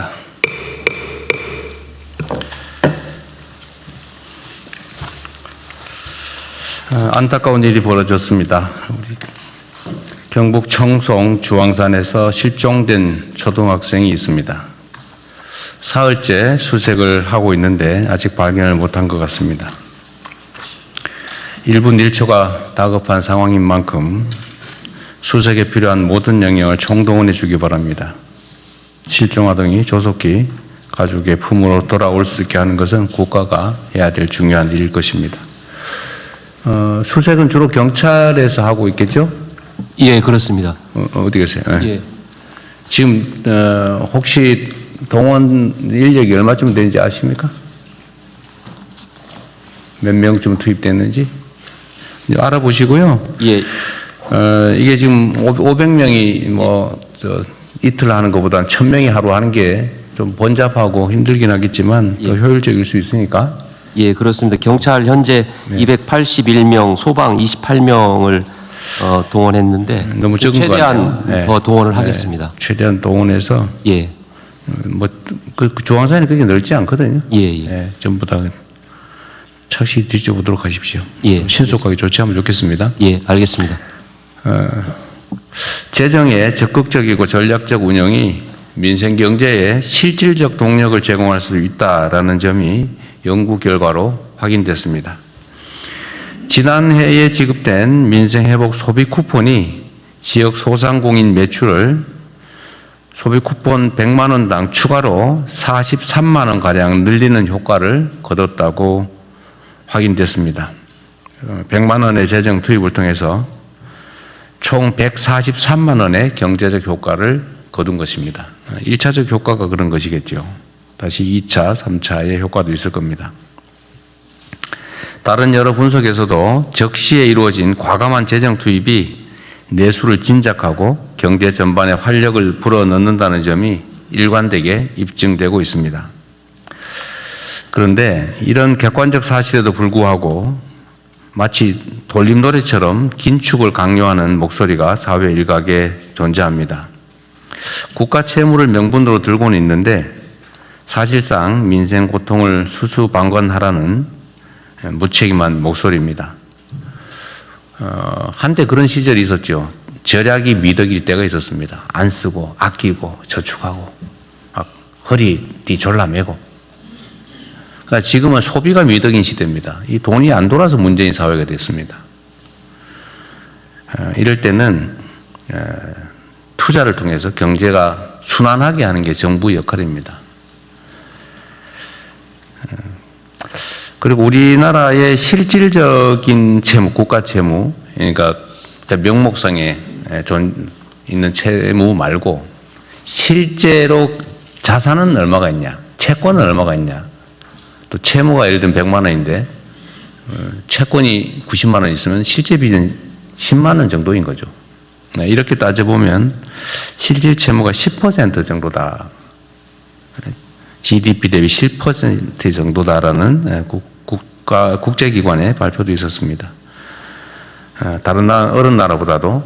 있습니다. 안타까운 일이 벌어졌습니다. 우리 경북 청송 주황산에서 실종된 초등학생이 있습니다. 사흘째 수색을 하고 있는데 아직 발견을 못한 것 같습니다. 1분 1초가 다급한 상황인 만큼 수색에 필요한 모든 영역을 총동원해 주기 바랍니다. 실종아동이 조속히 가족의 품으로 돌아올 수 있게 하는 것은 국가가 해야 될 중요한 일일 것입니다. 수색은 주로 경찰에서 하고 있겠죠? 예, 그렇습니다. 어디 계세요? 네. 예. 지금 혹시 동원 인력이 얼마쯤 되는지 아십니까? 몇 명쯤 투입됐는지 알아보시고요. 예. 이게 지금 500명이 이틀 하는 것보다는 1000명이 하루 하는 게 좀 번잡하고 힘들긴 하겠지만 더 효율적일 수 있으니까. 예, 그렇습니다. 경찰 현재 281명, 소방 28명을 동원했는데 너무 적은 것 최대한 같아요. 더 동원을 하겠습니다. 최대한 동원해서 예. 그 조항산이 그렇게 넓지 않거든요. 예. 전부 다 착실히 뒤져보도록 하십시오. 예, 신속하게 조치하면 좋겠습니다. 예, 알겠습니다. 재정의 적극적이고 전략적 운영이 민생 경제에 실질적 동력을 제공할 수 있다라는 점이 연구 결과로 확인됐습니다. 지난해에 지급된 민생회복 소비 쿠폰이 지역 소상공인 매출을 소비 쿠폰 100만 원당 추가로 43만 원가량 늘리는 효과를 거뒀다고 확인됐습니다. 100만 원의 재정 투입을 통해서 총 143만 원의 경제적 효과를 거둔 것입니다. 1차적 효과가 그런 것이겠죠. 다시 2차, 3차의 효과도 있을 겁니다. 다른 여러 분석에서도 적시에 이루어진 과감한 재정 투입이 내수를 진작하고 경제 전반에 활력을 불어넣는다는 점이 일관되게 입증되고 있습니다. 그런데 이런 객관적 사실에도 불구하고 마치 돌림노래처럼 긴축을 강요하는 목소리가 사회 일각에 존재합니다. 국가 채무를 명분으로 들고는 있는데 사실상 민생 고통을 수수방관하라는 무책임한 목소리입니다. 한때 그런 시절이 있었죠. 절약이 미덕일 때가 있었습니다. 안 쓰고 아끼고 저축하고 막 허리띠 졸라매고. 그러니까 지금은 소비가 미덕인 시대입니다. 이 돈이 안 돌아서 문제인 사회가 됐습니다. 이럴 때는 투자를 통해서 경제가 순환하게 하는 게 정부의 역할입니다. 그리고 우리나라의 실질적인 채무, 국가 채무, 그러니까 명목상에 있는 채무 말고 실제로 자산은 얼마가 있냐, 채권은 얼마가 있냐, 또 채무가 예를 들면 100만 원인데 채권이 90만 원 있으면 실제 빚은 10만 원 정도인 거죠. 이렇게 따져보면 실질 채무가 10% 정도다. GDP 대비 10% 정도다라는 국제기관의 발표도 있었습니다. 다른 어느 나라보다도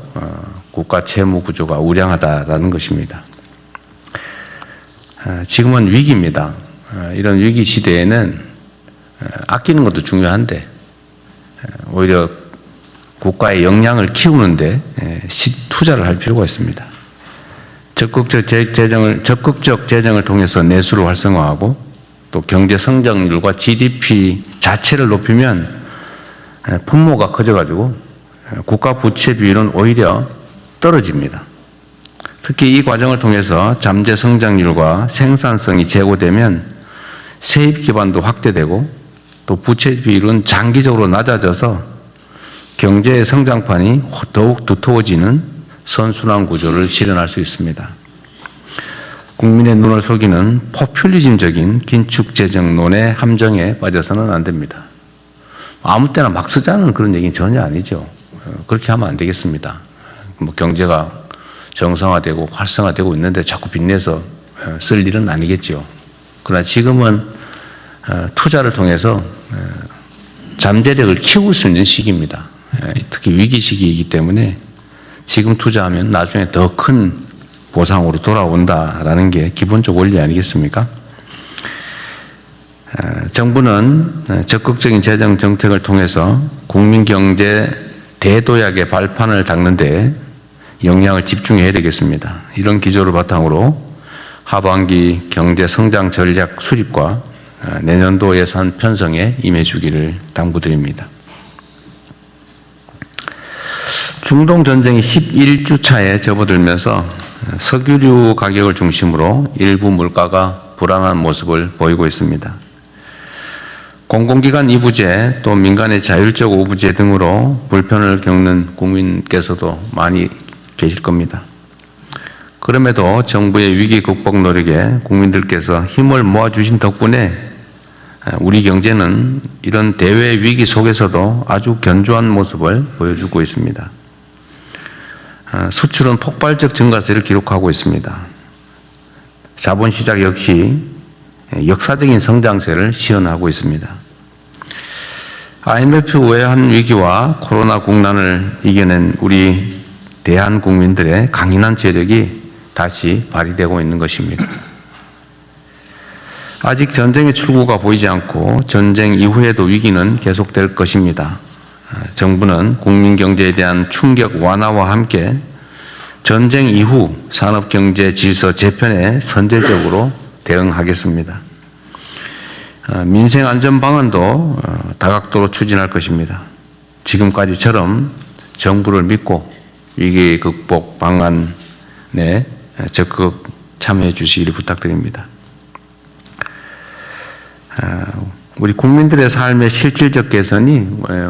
국가 채무 구조가 우량하다라는 것입니다. 지금은 위기입니다. 이런 위기 시대에는 아끼는 것도 중요한데 오히려 국가의 역량을 키우는데 투자를 할 필요가 있습니다. 적극적 재정을 통해서 내수를 활성화하고 또 경제 성장률과 GDP 자체를 높이면 분모가 커져가지고 국가 부채 비율은 오히려 떨어집니다. 특히 이 과정을 통해서 잠재 성장률과 생산성이 제고되면 세입 기반도 확대되고 또 부채 비율은 장기적으로 낮아져서 경제의 성장판이 더욱 두터워지는 선순환 구조를 실현할 수 있습니다. 국민의 눈을 속이는 포퓰리즘적인 긴축재정론의 함정에 빠져서는 안 됩니다. 아무 때나 막 쓰자는 그런 얘기는 전혀 아니죠. 그렇게 하면 안 되겠습니다. 경제가 정상화되고 활성화되고 있는데 자꾸 빚내서 쓸 일은 아니겠죠. 그러나 지금은 투자를 통해서 잠재력을 키울 수 있는 시기입니다. 특히 위기 시기이기 때문에 지금 투자하면 나중에 더 큰 보상으로 돌아온다라는 게 기본적 원리 아니겠습니까? 정부는 적극적인 재정 정책을 통해서 국민 경제 대도약의 발판을 닦는 데 역량을 집중해야 되겠습니다. 이런 기조를 바탕으로 하반기 경제 성장 전략 수립과 내년도 예산 편성에 임해주기를 당부드립니다. 중동 전쟁이 11주 차에 접어들면서 석유류 가격을 중심으로 일부 물가가 불안한 모습을 보이고 있습니다. 공공기관 이부제 또 민간의 자율적 오부제 등으로 불편을 겪는 국민께서도 많이 계실 겁니다. 그럼에도 정부의 위기 극복 노력에 국민들께서 힘을 모아주신 덕분에 우리 경제는 이런 대외 위기 속에서도 아주 견조한 모습을 보여주고 있습니다. 수출은 폭발적 증가세를 기록하고 있습니다. 자본시장 역시 역사적인 성장세를 시현하고 있습니다. IMF 외환 위기와 코로나 국난을 이겨낸 우리 대한국민들의 강인한 재력이 다시 발휘되고 있는 것입니다. 아직 전쟁의 출구가 보이지 않고 전쟁 이후에도 위기는 계속될 것입니다. 정부는 국민 경제에 대한 충격 완화와 함께 전쟁 이후 산업경제 질서 재편에 선제적으로 대응하겠습니다. 민생안전 방안도 다각도로 추진할 것입니다. 지금까지처럼 정부를 믿고 위기 극복 방안에 적극 참여해 주시기를 부탁드립니다. 우리 국민들의 삶의 실질적 개선이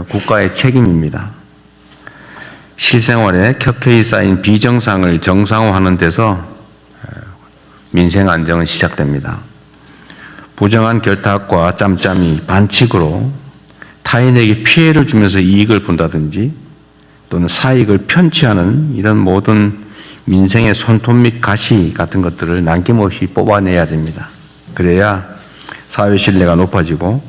국가의 책임입니다. 실생활에 켜켜이 쌓인 비정상을 정상화하는 데서 민생 안정은 시작됩니다. 부정한 결탁과 짬짬이 반칙으로 타인에게 피해를 주면서 이익을 본다든지 또는 사익을 편취하는 이런 모든 민생의 손톱 및 가시 같은 것들을 남김없이 뽑아내야 됩니다. 그래야 사회 신뢰가 높아지고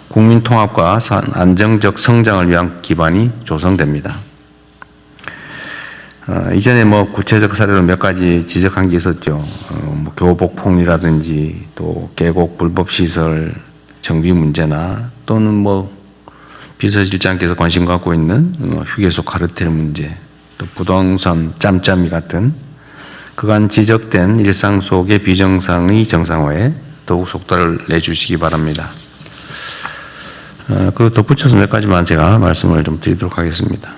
국민 통합과 안정적 성장을 위한 기반이 조성됩니다. 이전에 구체적 사례로 몇 가지 지적한 게 있었죠. 교복폭리라든지 또 계곡 불법 시설 정비 문제나 또는 비서실장께서 관심 갖고 있는 휴게소 카르텔 문제, 또 부동산 짬짬이 같은 그간 지적된 일상 속의 비정상의 정상화에 더욱 속도를 내주시기 바랍니다. 그리고 덧붙여서 몇 가지만 제가 말씀을 좀 드리도록 하겠습니다.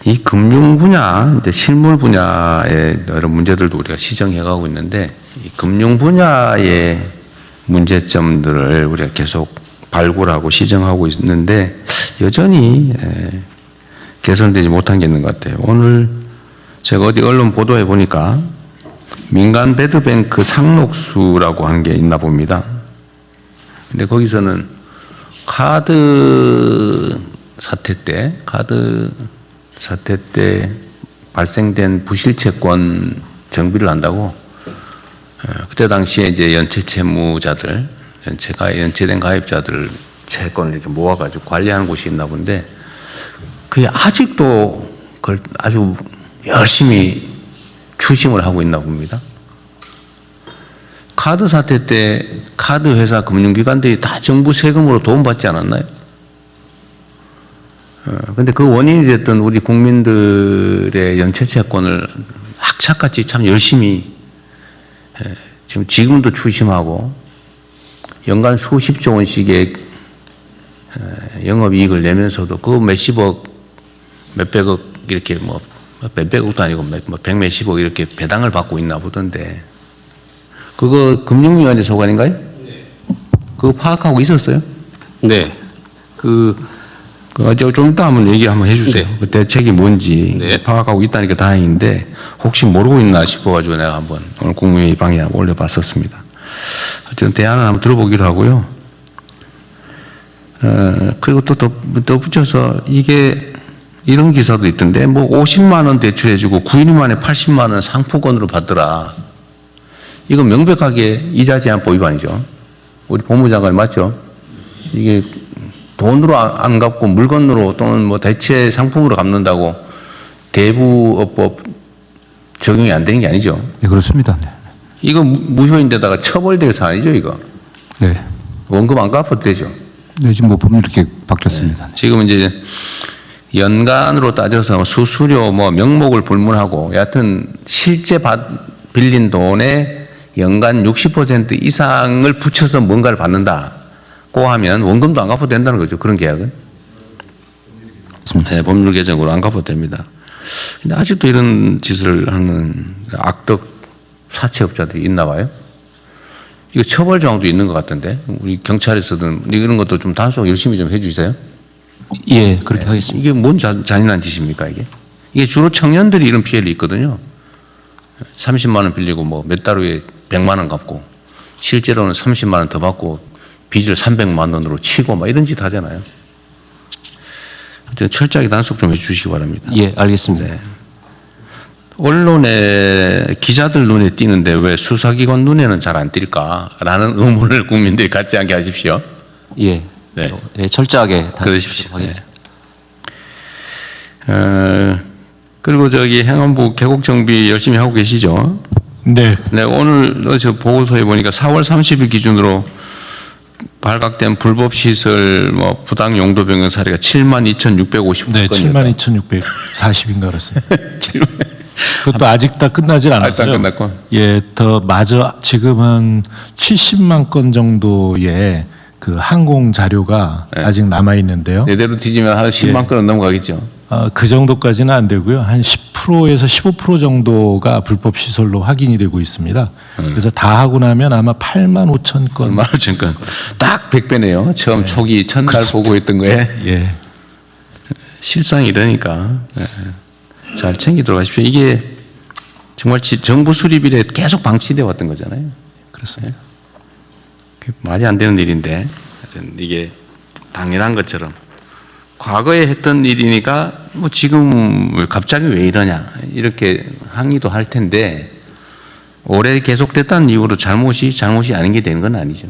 이 금융 분야, 실물 분야의 여러 문제들도 우리가 시정해 가고 있는데, 이 금융 분야의 문제점들을 우리가 계속 발굴하고 시정하고 있는데, 여전히 개선되지 못한 게 있는 것 같아요. 오늘 제가 어디 언론 보도해 보니까 민간 배드뱅크 상록수라고 한 게 있나 봅니다. 근데 거기서는 카드 사태 때 발생된 부실채권 정비를 한다고 그때 당시에 이제 연체 채무자들, 연체된 가입자들 채권을 이렇게 모아가지고 관리하는 곳이 있나 본데 그게 아직도 그걸 아주 열심히 추심을 하고 있나 봅니다. 카드 사태 때 카드 회사 금융기관들이 다 정부 세금으로 도움받지 않았나요? 근데 그 원인이 됐던 우리 국민들의 연체채권을 악착같이 참 열심히 지금도 추심하고 연간 수십조 원씩의 영업이익을 내면서도 그 몇십억, 몇백억 이렇게 몇백억도 아니고 백몇십억 이렇게 배당을 받고 있나 보던데 그거 금융위원회 소관인가요? 네. 그거 파악하고 있었어요? 네. 좀 이따 한번 얘기 한번 해주세요. 네. 그 대책이 뭔지 네. 파악하고 있다니까 다행인데 혹시 모르고 있나 싶어가지고 내가 한번 오늘 국무회의 방에 올려봤었습니다. 어쨌든 대안을 한번 들어보기로 하고요. 그리고 또 덧붙여서 이게 이런 기사도 있던데 50만 원 대출해주고 9일 만에 80만 원 상품권으로 받더라. 이건 명백하게 이자 제한법 위반이죠. 우리 법무장관이 맞죠? 이게 돈으로 안 갚고 물건으로 또는 대체 상품으로 갚는다고 대부업법 적용이 안 되는 게 아니죠. 네, 그렇습니다. 네. 이거 무효인데다가 처벌될 사안이죠, 이거. 네. 원금 안 갚아도 되죠. 네, 지금 뭐 법률 이렇게 바뀌었습니다. 지금 이제 연간으로 따져서 수수료 뭐 명목을 불문하고 여하튼 실제 빌린 돈의 연간 60% 이상을 붙여서 뭔가를 받는다고 하면 원금도 안 갚아도 된다는 거죠. 그런 계약은. 네, 법률 개정으로 안 갚아도 됩니다. 근데 아직도 이런 짓을 하는 악덕 사채업자들이 있나 봐요. 이거 처벌 조항도 있는 것 같은데 우리 경찰에서든 이런 것도 좀 단속 열심히 좀 해주세요. 예, 그렇게 하겠습니다. 이게 뭔 잔인한 짓입니까 이게? 이게 주로 청년들이 이런 피해를 입거든요. 30만 원 빌리고 뭐 몇 달 후에 100만 원 갚고 실제로는 30만 원 더 받고 빚을 300만 원으로 치고 막 이런 짓 하잖아요. 하여튼 철저하게 단속 좀 해주시기 바랍니다. 예, 알겠습니다. 네. 언론에 기자들 눈에 띄는데 왜 수사기관 눈에는 잘 안 띌까라는 의문을 국민들이 갖지 않게 하십시오. 예, 네. 예, 철저하게 그러십시오. 하겠습니다. 그리고 저기 행안부 계곡 정비 열심히 하고 계시죠? 네. 네, 오늘 저 보고서에 보니까 4월 30일 기준으로 발각된 불법 시설 뭐 부당 용도 변경 사례가 72,650건입니다. 네, 72,640인가 그렇습니다. 그것도 아직 다 끝나질 않았어요. 안 끝났고. 예, 더 마저 지금은 70만 건 정도의 그 항공 자료가 네. 아직 남아 있는데요. 내대로 뒤지면 한 10만 건은 넘어가겠죠. 그 정도까지는 안 되고요. 한 10%에서 15% 정도가 불법 시설로 확인이 되고 있습니다. 그래서 다 하고 나면 아마 8만 5천 건. 얼마나 잠깐 딱 100배네요. 처음 초기 첫날 보고했던 거에 예. 실상이 이러니까 잘 챙기도록 하십시오. 이게 정말 정부 수립일에 계속 방치되어 왔던 거잖아요. 그렇습니다. 말이 안 되는 일인데 하여튼 이게 당연한 것처럼 과거에 했던 일이니까 뭐 지금 갑자기 왜 이러냐 이렇게 항의도 할 텐데 오래 계속됐다는 이유로 잘못이 아닌 게 되는 건 아니죠.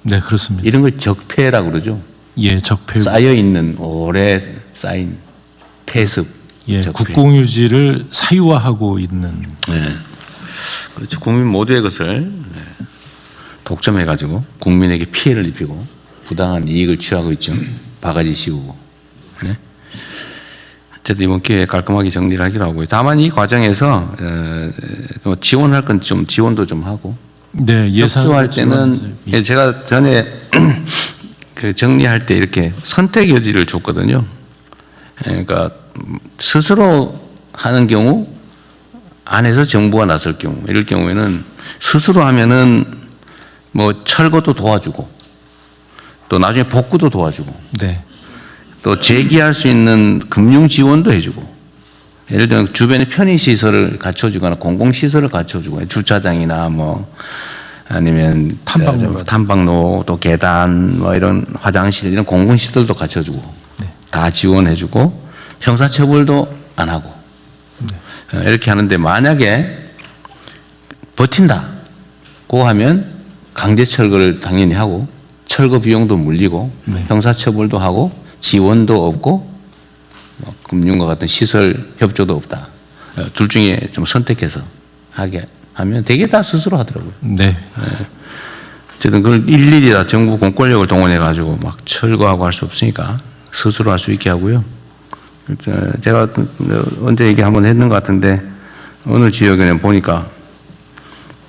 네, 그렇습니다. 이런 걸 적폐라고 그러죠. 예, 적폐. 쌓여 있는 오래 쌓인 폐습. 예, 적폐. 국공유지를 사유화하고 있는. 네. 그렇죠. 국민 모두의 것을 독점해가지고 국민에게 피해를 입히고 부당한 이익을 취하고 있죠. 바가지 씌우고. 네. 어쨌든 이번 기회에 깔끔하게 정리를 하기로 하고요. 다만 이 과정에서 지원할 건 좀 지원도 좀 하고. 네, 예산 협조할 때는 제가 전에 그 정리할 때 이렇게 선택 여지를 줬거든요. 그러니까 스스로 하는 경우 안에서 정부가 나설 경우 이럴 경우에는 스스로 하면은 뭐 철거도 도와주고 또 나중에 복구도 도와주고 네. 또 재기할 수 있는 금융 지원도 해주고 예를 들면 주변에 편의시설을 갖춰주거나 공공시설을 갖춰주고 주차장이나 뭐 아니면 탐방로 또 계단 뭐 이런 화장실 이런 공공시설도 갖춰주고 네. 다 지원해주고 형사처벌도 안 하고 이렇게 하는데 만약에 버틴다고 하면 강제철거를 당연히 하고 철거 비용도 물리고 네. 형사처벌도 하고 지원도 없고 뭐 금융과 같은 시설 협조도 없다. 둘 중에 좀 선택해서 하게 하면 되게 다 스스로 하더라고요. 네. 어쨌든 그걸 일일이 다 정부 공권력을 동원해 가지고 막 철거하고 할 수 없으니까 스스로 할 수 있게 하고요. 제가 언제 얘기 한번 했는 것 같은데 어느 지역에는 보니까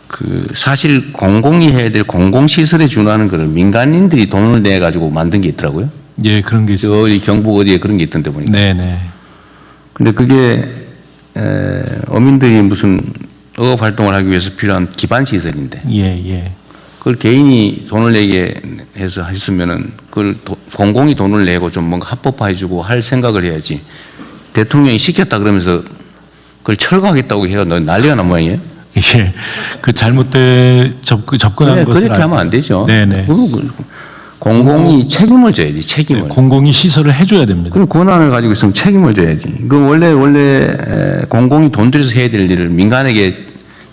그 사실 공공이 해야 될 공공시설에 준하는 거를 민간인들이 돈을 내 가지고 만든 게 있더라고요. 예, 그런 게 있어요. 어디 경북 어디에 그런 게 있던데 보니까. 네, 네. 근데 그게 어민들이 무슨 어업 활동을 하기 위해서 필요한 기반 시설인데 예, 예. 그걸 개인이 돈을 내게 해서 했으면은 그걸 공공이 돈을 내고 좀 뭔가 합법화해주고 할 생각을 해야지. 대통령이 시켰다 그러면서 그걸 철거하겠다고 해가 난리가 난 모양이에요. 예. 그 잘못된 접근한 것을 그렇게 하면 안 되죠. 네, 네. 공공이 책임을 져야지. 책임을. 공공이 시설을 해줘야 됩니다. 그럼 권한을 가지고 있으면 책임을 져야지. 그 원래 공공이 돈 들여서 해야 될 일을 민간에게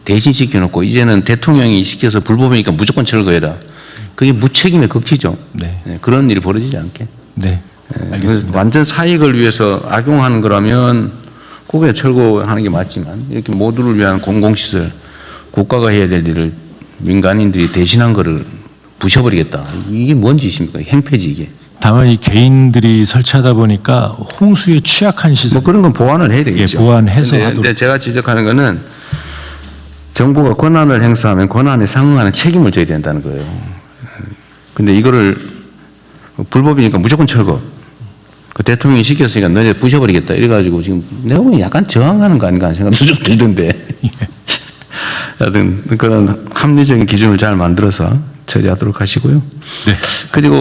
대신 시켜놓고 이제는 대통령이 시켜서 불법이니까 무조건 철거해라. 그게 무책임의 극치죠. 네. 그런 일이 벌어지지 않게. 네. 알겠습니다. 완전 사익을 위해서 악용하는 거라면 그게 철거하는 게 맞지만 이렇게 모두를 위한 공공시설, 국가가 해야 될 일을 민간인들이 대신한 거를 부셔버리겠다. 이게 뭔 짓입니까? 행패지 이게. 다만 이 개인들이 설치하다 보니까 홍수에 취약한 시설 뭐 그런 건 보완을 해야 되겠죠. 예, 보완해서 근데 하도록. 제가 지적하는 거는 정부가 권한을 행사하면 권한에 상응하는 책임을 져야 된다는 거예요. 근데 이거를 불법이니까 무조건 철거. 그 대통령이 시켰으니까 너네 부셔버리겠다. 이래가지고 지금 내가 보기엔 약간 저항하는 거 아닌가 하는 생각도 좀 들던데. 하여튼 그런 합리적인 기준을 잘 만들어서 처리하도록 하시고요. 네. 그리고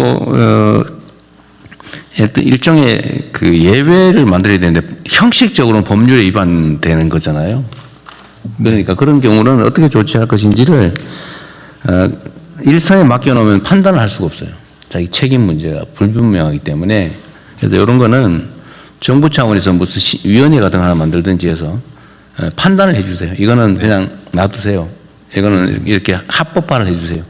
어떤 일종의 그 예외를 만들어야 되는데 형식적으로는 법률에 위반되는 거잖아요. 그러니까 그런 경우는 어떻게 조치할 것인지를 일선에 맡겨놓으면 판단을 할 수가 없어요. 자기 책임 문제가 불분명하기 때문에 그래서 이런 거는 정부 차원에서 무슨 위원회 같은 거 하나 만들든지 해서 판단을 해 주세요. 이거는 그냥 놔두세요. 이거는 이렇게 합법화를 해 주세요.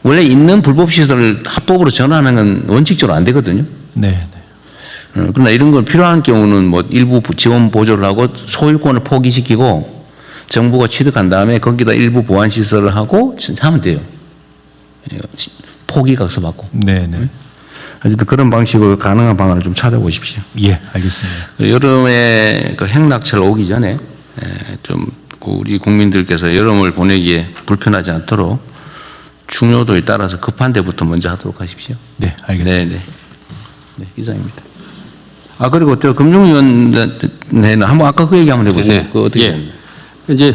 원래 있는 불법 시설을 합법으로 전환하는 건 원칙적으로 안 되거든요. 네. 그러나 이런 걸 필요한 경우는 뭐 일부 지원 보조를 하고 소유권을 포기시키고 정부가 취득한 다음에 거기다 일부 보완 시설을 하고 하면 돼요. 포기각서 받고. 네. 네. 어쨌든 그런 방식으로 가능한 방안을 좀 찾아보십시오. 예, 알겠습니다. 여름에 그 행락철 오기 전에 좀 우리 국민들께서 여름을 보내기에 불편하지 않도록 중요도에 따라서 급한 데부터 먼저 하도록 하십시오. 네, 알겠습니다. 네, 이상입니다. 아, 그리고 저 금융위원회는 한번 아까 그 얘기 한번 해보세요. 네. 그 어떻게. 예. 이제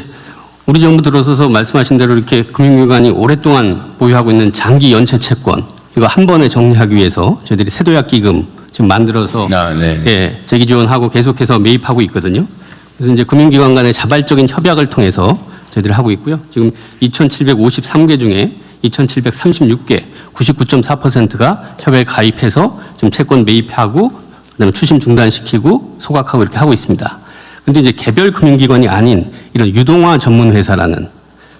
우리 정부 들어서서 말씀하신 대로 이렇게 금융기관이 오랫동안 보유하고 있는 장기 연체 채권 이거 한 번에 정리하기 위해서 저희들이 세도약 기금 지금 만들어서 네. 예, 재기 지원하고 계속해서 매입하고 있거든요. 그래서 이제 금융기관 간의 자발적인 협약을 통해서 저희들이 하고 있고요. 지금 2,753개 중에 2,736개, 99.4%가 협약에 가입해서 지금 채권 매입하고 그다음에 추심 중단시키고 소각하고 이렇게 하고 있습니다. 근데 이제 개별 금융기관이 아닌 이런 유동화 전문 회사라는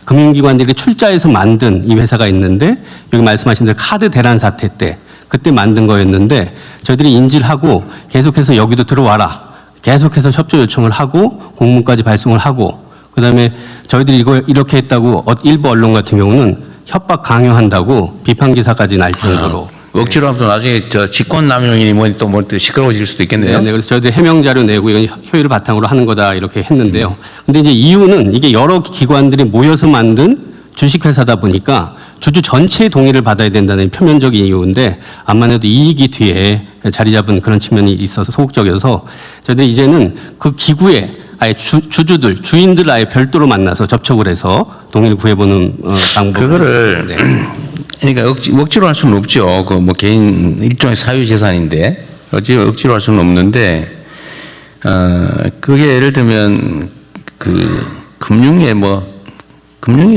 금융기관들이 출자해서 만든 이 회사가 있는데 여기 말씀하신 대로 카드 대란 사태 때 그때 만든 거였는데 저희들이 인지를 하고 계속해서 여기도 들어와라. 계속해서 협조 요청을 하고 공문까지 발송을 하고 그다음에 저희들이 이거 이렇게 했다고 일부 언론 같은 경우는 협박 강요한다고 비판 기사까지 날 정도로 억지로 하면 또 나중에 저 직권남용이니 뭐니 또 시끄러워질 수도 있겠네요. 네, 그래서 저희들 해명 자료 내고 이건 효율을 바탕으로 하는 거다 이렇게 했는데요. 근데 이제 이유는 이게 여러 기관들이 모여서 만든 주식회사다 보니까 주주 전체의 동의를 받아야 된다는 표면적인 이유인데 암만 해도 이익이 뒤에 자리 잡은 그런 측면이 있어서 소극적이어서 저희들이 이제는 그 기구에 아예 주주들, 주인들 아예 별도로 만나서 접촉을 해서 동의를 구해보는 방법. 그거를 네. 그러니까 억지로 할 수는 없죠. 그 뭐 개인 일종의 사유 재산인데 억지로 할 수는 없는데 그게 예를 들면 그 금융이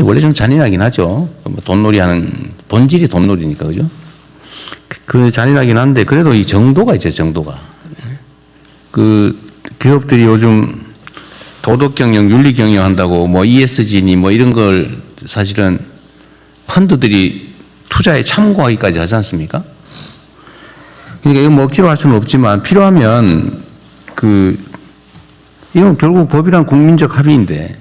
원래 좀 잔인하긴 하죠. 뭐 돈놀이하는 본질이 돈놀이니까 그죠. 그 잔인하긴 한데 그래도 이 정도가 있죠. 정도가 그 기업들이 요즘 도덕 경영, 윤리 경영 한다고 뭐 ESG니 뭐 이런 걸 사실은 펀드들이 투자에 참고하기까지 하지 않습니까? 그러니까 이거 뭐 억지로 할 수는 없지만 필요하면 이건 결국 법이란 국민적 합의인데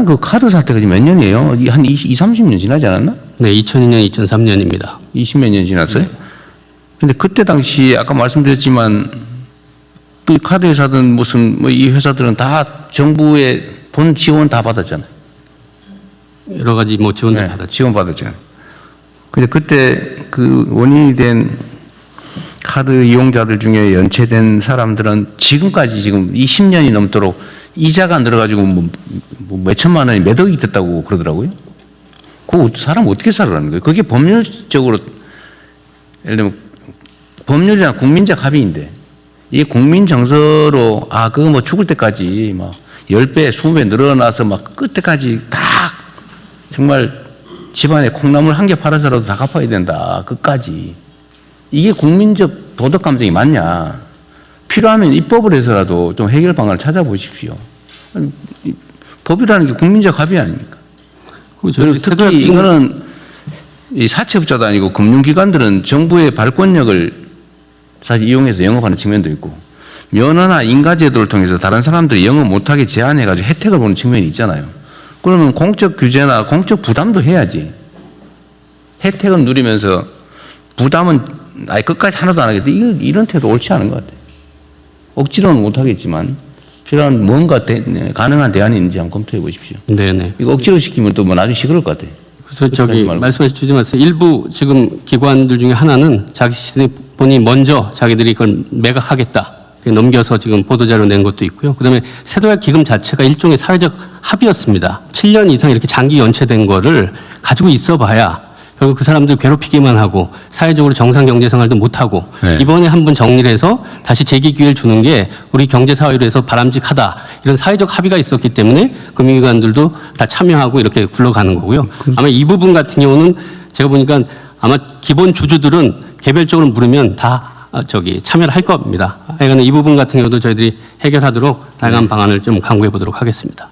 그 카드 사태가 지금 몇 년이에요? 한 20, 30년 지나지 않았나? 네, 2002년, 2003년입니다. 20몇 년 지났어요? 근데 그때 당시 아까 말씀드렸지만 그 카드 회사든 무슨 뭐 이 회사들은 다 정부의 돈 지원 다 받았잖아요. 여러 가지 뭐 지원들 네, 받았죠. 지원 받았잖아요. 근데 그때 그 원인이 된 카드 이용자들 중에 연체된 사람들은 지금까지 지금 20년이 넘도록 이자가 안 들어가지고 뭐 몇천만 원이 몇 억이 됐다고 그러더라고요. 그 사람 어떻게 살아라는 거예요? 그게 법률적으로 예를 들면 법률이나 국민적 합의인데 이게 국민 정서로 그거 뭐 죽을 때까지 막 10배, 20배 늘어나서 막 끝때까지 다 정말 집안에 콩나물 한 개 팔아서라도 다 갚아야 된다. 끝까지. 이게 국민적 도덕 감정이 맞냐. 필요하면 입법을 해서라도 좀 해결 방안을 찾아보십시오. 법이라는 게 국민적 합의 아닙니까? 그리고 특히 이거는 이 사채업자도 아니고 금융기관들은 정부의 발권력을 사실 이용해서 영업하는 측면도 있고 면허나 인가제도를 통해서 다른 사람들이 영업 못하게 제한해가지고 혜택을 보는 측면이 있잖아요. 그러면 공적 규제나 공적 부담도 해야지. 혜택은 누리면서 부담은 아예 끝까지 하나도 안 하겠다. 이런 태도 옳지 않은 것 같아요. 억지로는 못하겠지만 필요한 뭔가 가능한 대안이 있는지 한번 검토해 보십시오. 네네. 이거 억지로 시키면 또 뭐 나중에 시끄러울 것 같아요. 그래서 그렇게 하지 말고. 말씀하신 주제 말씀 일부 지금 기관들 중에 하나는 자기들이 먼저 자기들이 그걸 매각하겠다. 넘겨서 지금 보도자료 낸 것도 있고요. 그다음에 세도약 기금 자체가 일종의 사회적 합의였습니다. 7년 이상 이렇게 장기 연체된 거를 가지고 있어 봐야 결국 그 사람들 괴롭히기만 하고 사회적으로 정상 경제 생활도 못 하고 네. 이번에 한번 정리를 해서 다시 재기 기회를 주는 게 우리 경제 사회로 해서 바람직하다. 이런 사회적 합의가 있었기 때문에 금융기관들도 다 참여하고 이렇게 굴러가는 거고요. 아마 이 부분 같은 경우는 제가 보니까 아마 기본 주주들은 개별적으로 물으면 다 참여를 할 겁니다. 하여간 이 부분 같은 경우도 저희들이 해결하도록 다양한 방안을 좀 강구해 보도록 하겠습니다.